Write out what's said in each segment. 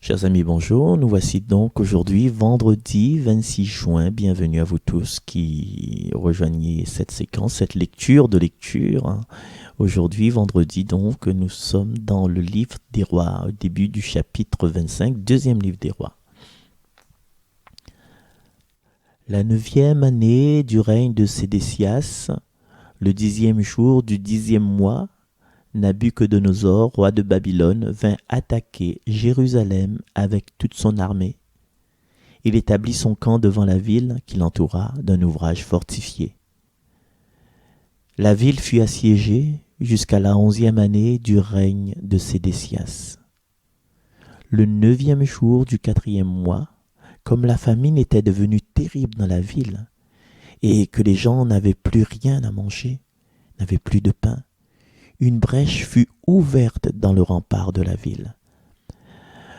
Chers amis, bonjour. Nous voici donc aujourd'hui, vendredi 26 juin. Bienvenue à vous tous qui rejoignez cette séquence, cette lecture de lecture. Aujourd'hui, vendredi, donc, nous sommes dans le livre des rois, au début du chapitre 25, deuxième livre des rois. La 9e année du règne de Sédécias, le 10e jour du 10e mois, Nabuchodonosor, roi de Babylone, vint attaquer Jérusalem avec toute son armée. Il établit son camp devant la ville qui l'entoura d'un ouvrage fortifié. La ville fut assiégée jusqu'à la 11e année du règne de Sédécias. Le 9e jour du 4e mois, comme la famine était devenue terrible dans la ville et que les gens n'avaient plus rien à manger, n'avaient plus de pain, une brèche fut ouverte dans le rempart de la ville.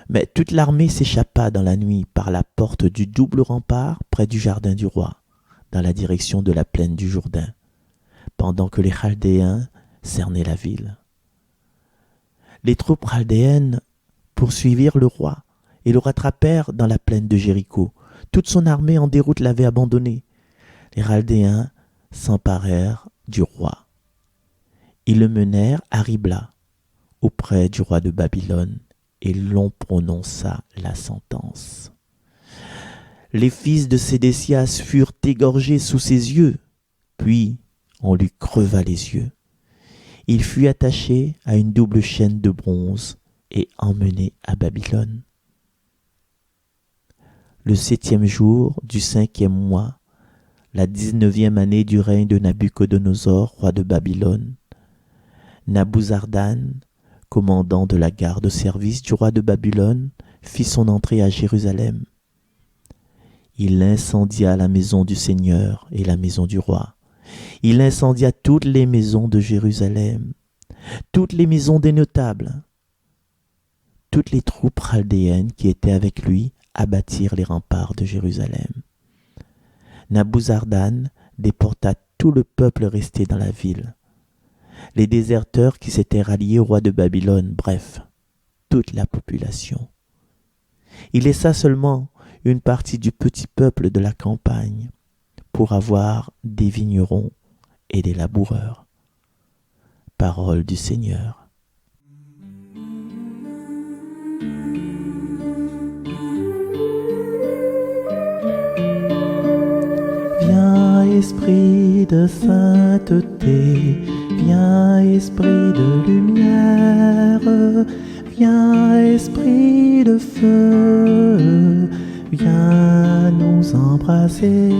Mais toute l'armée s'échappa dans la nuit par la porte du double rempart près du jardin du roi, dans la direction de la plaine du Jourdain, pendant que les Chaldéens cernaient la ville. Les troupes chaldéennes poursuivirent le roi et le rattrapèrent dans la plaine de Jéricho. Toute son armée en déroute l'avait abandonné. Les Chaldéens s'emparèrent du roi. Ils le menèrent à Ribla, auprès du roi de Babylone, et l'on prononça la sentence. Les fils de Sédécias furent égorgés sous ses yeux, puis on lui creva les yeux. Il fut attaché à une double chaîne de bronze et emmené à Babylone. Le 7e jour du 5e mois, la 19e année du règne de Nabuchodonosor, roi de Babylone, Nabuzardan, commandant de la garde service du roi de Babylone, fit son entrée à Jérusalem. Il incendia la maison du Seigneur et la maison du roi. Il incendia toutes les maisons de Jérusalem, toutes les maisons des notables. Toutes les troupes chaldéennes qui étaient avec lui abattirent les remparts de Jérusalem. Nabuzardan déporta tout le peuple resté dans la ville, les déserteurs qui s'étaient ralliés au roi de Babylone, bref, toute la population. Il laissa seulement une partie du petit peuple de la campagne pour avoir des vignerons et des laboureurs. Parole du Seigneur. Viens, esprit de sainteté, viens, esprit de lumière, viens, esprit de feu, viens nous embraser.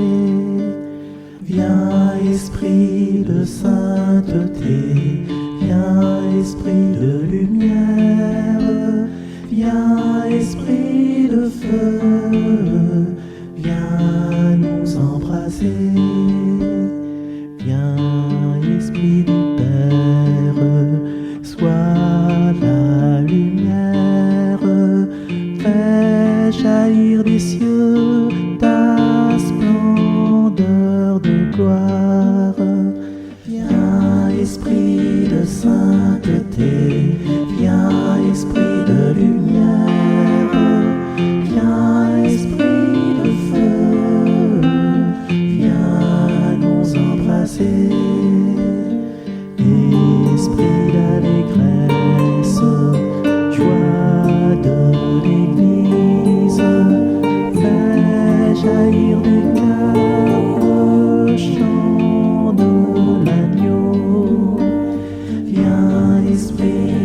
Viens, esprit de sainteté, viens, esprit de lumière, viens, esprit de feu, viens nous embraser. Viens, esprit du Père, sois la lumière, fais jaillir des cieux ta splendeur de gloire. Viens, esprit de sainteté, viens, esprit de lumière, viens, esprit de feu, viens nous embrasser. Esprit d'allégresse, joie de l'Église, fais jaillir du cœur le chant de l'agneau. Viens, esprit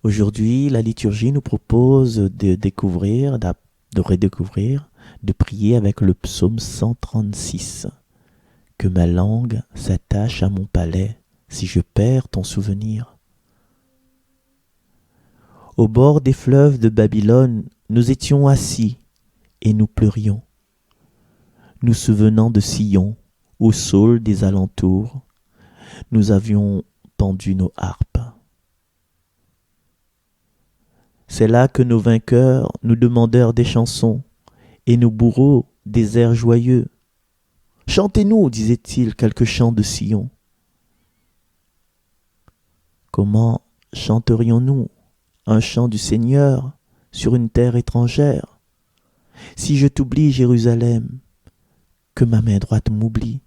Aujourd'hui, la liturgie nous propose de découvrir, de redécouvrir, de prier avec le psaume 136. Que ma langue s'attache à mon palais si je perds ton souvenir. Au bord des fleuves de Babylone, nous étions assis et nous pleurions, nous souvenant de Sion, au saule des alentours, nous avions tendu nos harpes. C'est là que nos vainqueurs nous demandèrent des chansons, et nos bourreaux des airs joyeux. Chantez-nous, disaient-ils, quelques chants de Sion. Comment chanterions-nous un chant du Seigneur sur une terre étrangère? Si je t'oublie, Jérusalem, que ma main droite m'oublie.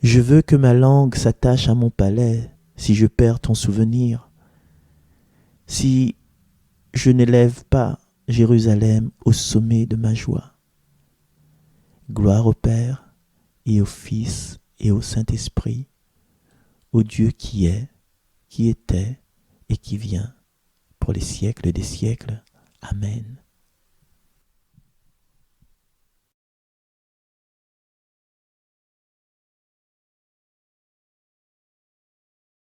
Je veux que ma langue s'attache à mon palais si je perds ton souvenir. Si je n'élève pas Jérusalem au sommet de ma joie. Gloire au Père et au Fils et au Saint-Esprit, au Dieu qui est, qui était et qui vient, pour les siècles des siècles. Amen.